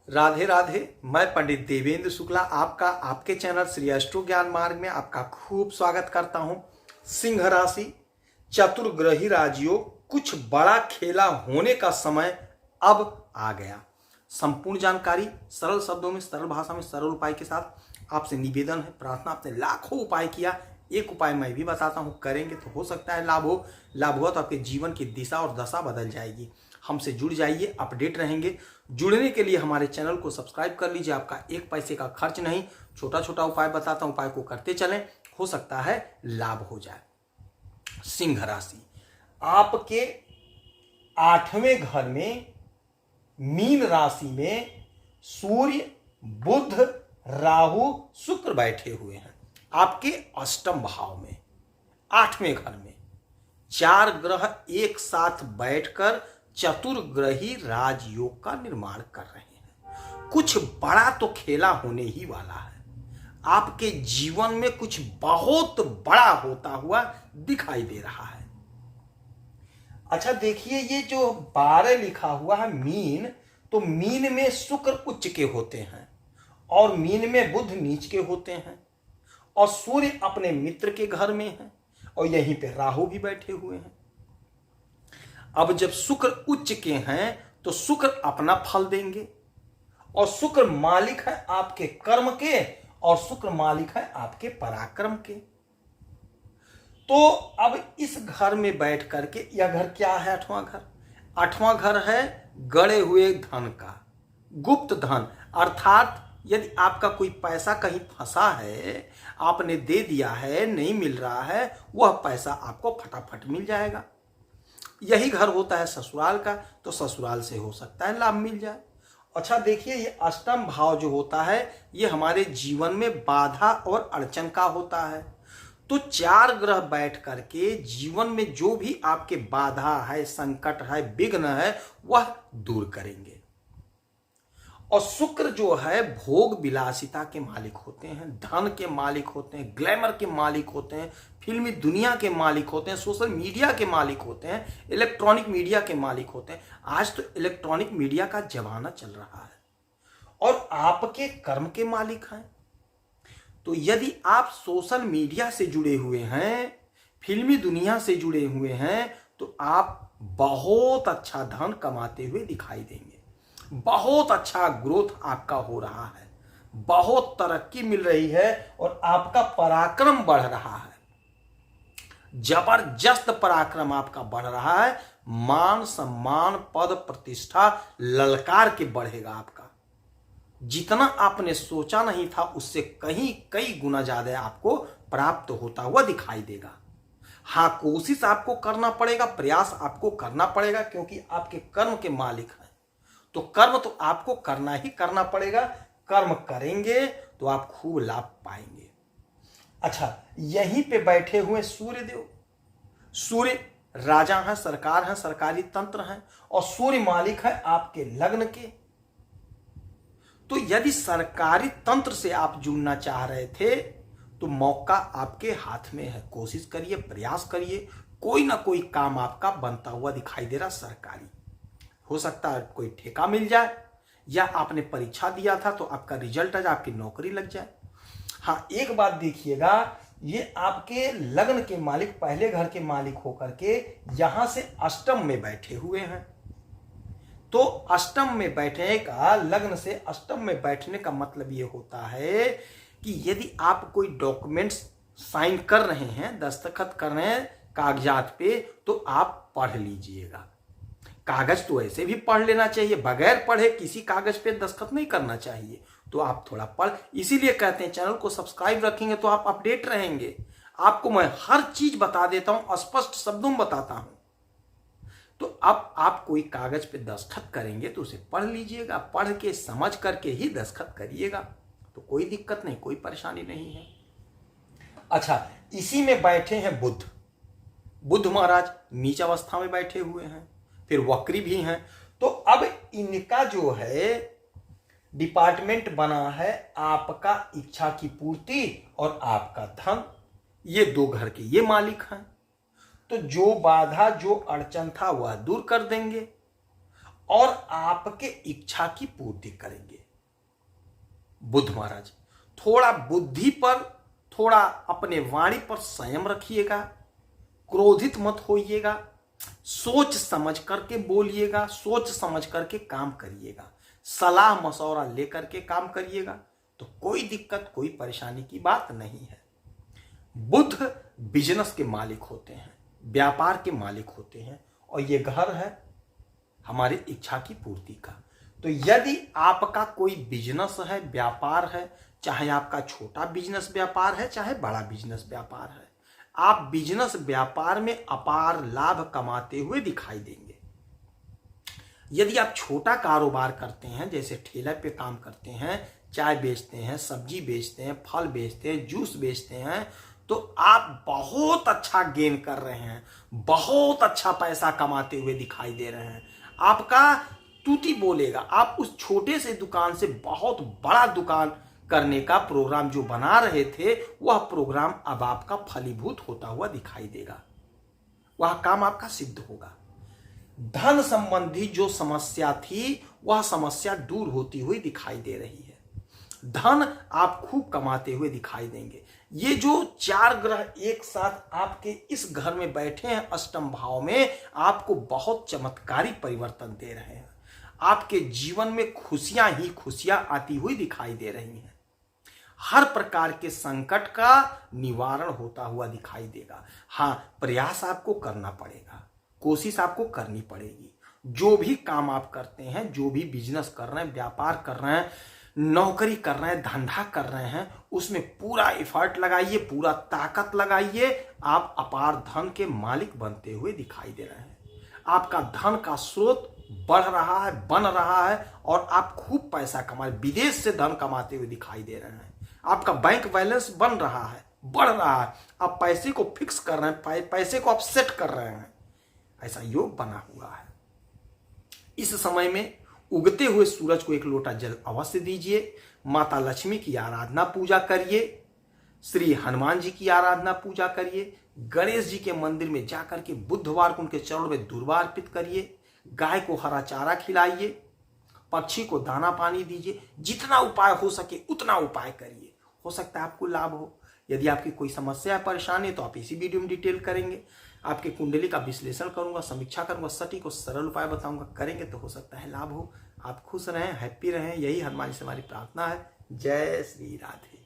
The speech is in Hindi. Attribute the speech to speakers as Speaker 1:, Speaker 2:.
Speaker 1: राधे राधे। मैं पंडित देवेंद्र शुक्ला आपका आपके चैनल श्री एस्ट्रो ज्ञान मार्ग में आपका खूब स्वागत करता हूं। सिंह राशि, चतुर्ग्रही राजयोग, कुछ बड़ा खेला होने का समय अब आ गया। संपूर्ण जानकारी सरल शब्दों में, सरल भाषा में, सरल उपाय के साथ आपसे निवेदन है, प्रार्थना। आपने लाखों उपाय किया, एक उपाय मैं भी बताता हूं, करेंगे तो हो सकता है लाभ हो। लाभ हुआ तो आपके जीवन की दिशा और दशा बदल जाएगी। हमसे जुड़ जाइए, अपडेट रहेंगे। जुड़ने के लिए हमारे चैनल को सब्सक्राइब कर लीजिए, आपका एक पैसे का खर्च नहीं। छोटा छोटा उपाय बताता हूं, उपाय को करते चलें, हो सकता है लाभ हो जाए। सिंह राशि, आपके 8वें घर में मीन राशि में सूर्य, बुध, राहु, शुक्र बैठे हुए हैं। आपके अष्टम भाव में 8वें घर में 4 ग्रह एक साथ बैठकर चतुर्ग्रही राजयोग का निर्माण कर रहे हैं। कुछ बड़ा तो खेला होने ही वाला है। आपके जीवन में कुछ बहुत बड़ा होता हुआ दिखाई दे रहा है। अच्छा देखिए, ये जो 12 लिखा हुआ है मीन, तो मीन में शुक्र उच्च के होते हैं और मीन में बुध नीच के होते हैं और सूर्य अपने मित्र के घर में है और यहीं पे राहु भी बैठे हुए हैं। अब जब शुक्र उच्च के हैं तो शुक्र अपना फल देंगे और शुक्र मालिक है आपके कर्म के और शुक्र मालिक है आपके पराक्रम के। तो अब इस घर में बैठ करके, यह घर क्या है? 8वां घर। 8वां घर है गड़े हुए धन का, गुप्त धन। अर्थात यदि आपका कोई पैसा कहीं फंसा है, आपने दे दिया है, नहीं मिल रहा है, वह पैसा आपको फटाफट मिल जाएगा। यही घर होता है ससुराल का, तो ससुराल से हो सकता है लाभ मिल जाए। अच्छा देखिए, ये अष्टम भाव जो होता है, ये हमारे जीवन में बाधा और अड़चन का होता है। तो 4 ग्रह बैठ करके जीवन में जो भी आपके बाधा है, संकट है, विघ्न है, वह दूर करेंगे। और शुक्र जो है भोग विलासिता के मालिक होते हैं, धन के मालिक होते हैं, ग्लैमर के मालिक होते हैं, फिल्मी दुनिया के मालिक होते हैं, सोशल मीडिया के मालिक होते हैं, इलेक्ट्रॉनिक मीडिया के मालिक होते हैं। आज तो इलेक्ट्रॉनिक मीडिया का जमाना चल रहा है और आपके कर्म के मालिक हैं। तो यदि आप सोशल मीडिया से जुड़े हुए हैं, फिल्मी दुनिया से जुड़े हुए हैं, तो आप बहुत अच्छा धन कमाते हुए दिखाई देंगे। बहुत अच्छा ग्रोथ आपका हो रहा है, बहुत तरक्की मिल रही है और आपका पराक्रम बढ़ रहा है। जबरदस्त पराक्रम आपका बढ़ रहा है। मान सम्मान, पद प्रतिष्ठा ललकार के बढ़ेगा आपका। जितना आपने सोचा नहीं था उससे कहीं कई गुना ज्यादा आपको प्राप्त होता हुआ दिखाई देगा। हाँ, कोशिश आपको करना पड़ेगा, प्रयास आपको करना पड़ेगा, क्योंकि आपके कर्म के मालिक हैं। तो कर्म तो आपको करना ही करना पड़ेगा। कर्म करेंगे तो आप खूब लाभ पाएंगे। अच्छा, यहीं पे बैठे हुए सूर्य देव, सूर्य राजा हैं, सरकार हैं, सरकारी तंत्र हैं और सूर्य मालिक है आपके लग्न के। तो यदि सरकारी तंत्र से आप जुड़ना चाह रहे थे तो मौका आपके हाथ में है। कोशिश करिए, प्रयास करिए, कोई ना कोई काम आपका बनता हुआ दिखाई दे रहा। सरकारी हो सकता है कोई ठेका मिल जाए, या आपने परीक्षा दिया था तो आपका रिजल्ट आ जाए, आपकी नौकरी लग जाए। हाँ, एक बात देखिएगा, ये आपके लग्न के मालिक, पहले घर के मालिक होकर के यहां से अष्टम में बैठे हुए हैं। तो अष्टम में बैठने का, लग्न से अष्टम में बैठने का मतलब ये होता है कि यदि आप कोई डॉक्यूमेंट्स साइन कर रहे हैं, दस्तखत कर रहे हैं कागजात पे, तो आप पढ़ लीजिएगा। कागज तो ऐसे भी पढ़ लेना चाहिए, बगैर पढ़े किसी कागज पे दस्तखत नहीं करना चाहिए। तो आप थोड़ा पढ़, इसीलिए कहते हैं चैनल को सब्सक्राइब रखेंगे तो आप अपडेट रहेंगे। आपको मैं हर चीज बता देता हूं, स्पष्ट शब्दों में बताता हूं। तो अब आप कोई कागज पे दस्तखत करेंगे तो उसे पढ़ लीजिएगा, पढ़ के समझ करके ही दस्तखत करिएगा, तो कोई दिक्कत नहीं, कोई परेशानी नहीं है। अच्छा, इसी में बैठे हैं बुध। बुध महाराज नीच अवस्था में बैठे हुए हैं, फिर वक्री भी हैं। तो अब इनका जो है डिपार्टमेंट बना है आपका इच्छा की पूर्ति और आपका धन। ये 2 घर के ये मालिक हैं। तो जो बाधा, जो अड़चन था वह दूर कर देंगे और आपके इच्छा की पूर्ति करेंगे। बुध महाराज थोड़ा बुद्धि पर, थोड़ा अपने वाणी पर संयम रखिएगा, क्रोधित मत होइएगा, सोच समझ करके बोलिएगा, सोच समझ करके काम करिएगा, सलाह मशवरा लेकर के काम करिएगा, तो कोई दिक्कत कोई परेशानी की बात नहीं है। बुध बिजनेस के मालिक होते हैं, व्यापार के मालिक होते हैं, और ये घर है हमारी इच्छा की पूर्ति का। तो यदि आपका कोई बिजनेस है, व्यापार है, चाहे आपका छोटा बिजनेस व्यापार है चाहे बड़ा बिजनेस व्यापार है, आप बिजनेस व्यापार में अपार लाभ कमाते हुए दिखाई देंगे। यदि आप छोटा कारोबार करते हैं, जैसे ठेला पे काम करते हैं, चाय बेचते हैं, सब्जी बेचते हैं, फल बेचते हैं, जूस बेचते हैं, तो आप बहुत अच्छा गेन कर रहे हैं, बहुत अच्छा पैसा कमाते हुए दिखाई दे रहे हैं। आपका टूटी बोलेगा, आप उस छोटे से दुकान से बहुत बड़ा दुकान करने का प्रोग्राम जो बना रहे थे, वह प्रोग्राम अब आपका फलीभूत होता हुआ दिखाई देगा, वह काम आपका सिद्ध होगा। धन संबंधी जो समस्या थी वह समस्या दूर होती हुई दिखाई दे रही है। धन आप खूब कमाते हुए दिखाई देंगे। ये जो 4 ग्रह एक साथ आपके इस घर में बैठे हैं अष्टम भाव में, आपको बहुत चमत्कारी परिवर्तन दे रहे हैं। आपके जीवन में खुशियां ही खुशियां आती हुई दिखाई दे रही हैं। हर प्रकार के संकट का निवारण होता हुआ दिखाई देगा। हाँ, प्रयास आपको करना पड़ेगा, कोशिश आपको करनी पड़ेगी। जो भी काम आप करते हैं, जो भी बिजनेस कर रहे हैं, व्यापार कर रहे हैं, नौकरी कर रहे हैं, धंधा कर रहे हैं, उसमें पूरा एफर्ट लगाइए, पूरा ताकत लगाइए। आप अपार धन के मालिक बनते हुए दिखाई दे रहे हैं। आपका धन का स्रोत बढ़ रहा है, बन रहा है, और आप खूब पैसा कमा, विदेश से धन कमाते हुए दिखाई दे रहे हैं। आपका बैंक बैलेंस बन रहा है, बढ़ रहा है, आप पैसे को फिक्स कर रहे हैं, पैसे को आप सेट कर रहे हैं, ऐसा योग बना हुआ है। इस समय में उगते हुए सूरज को 1 लोटा जल अवश्य दीजिए। माता लक्ष्मी की आराधना पूजा करिए, श्री हनुमान जी की आराधना पूजा करिए, गणेश जी के मंदिर में जाकर के बुधवार को उनके चरणों में दूर्वा अर्पित करिए, गाय को हरा चारा खिलाइए, पक्षी को दाना पानी दीजिए। जितना उपाय हो सके उतना उपाय करिए, हो सकता है आपको लाभ हो। यदि आपकी कोई समस्या है, परेशानी है, तो आप इसी वीडियो में डिटेल करेंगे। आपके कुंडली का विश्लेषण करूंगा, समीक्षा करूंगा, सटीक और सरल उपाय बताऊंगा, करेंगे तो हो सकता है लाभ हो। आप खुश रहें, हैप्पी रहें, यही हनुमान जी से हमारी प्रार्थना है। जय श्री राधे।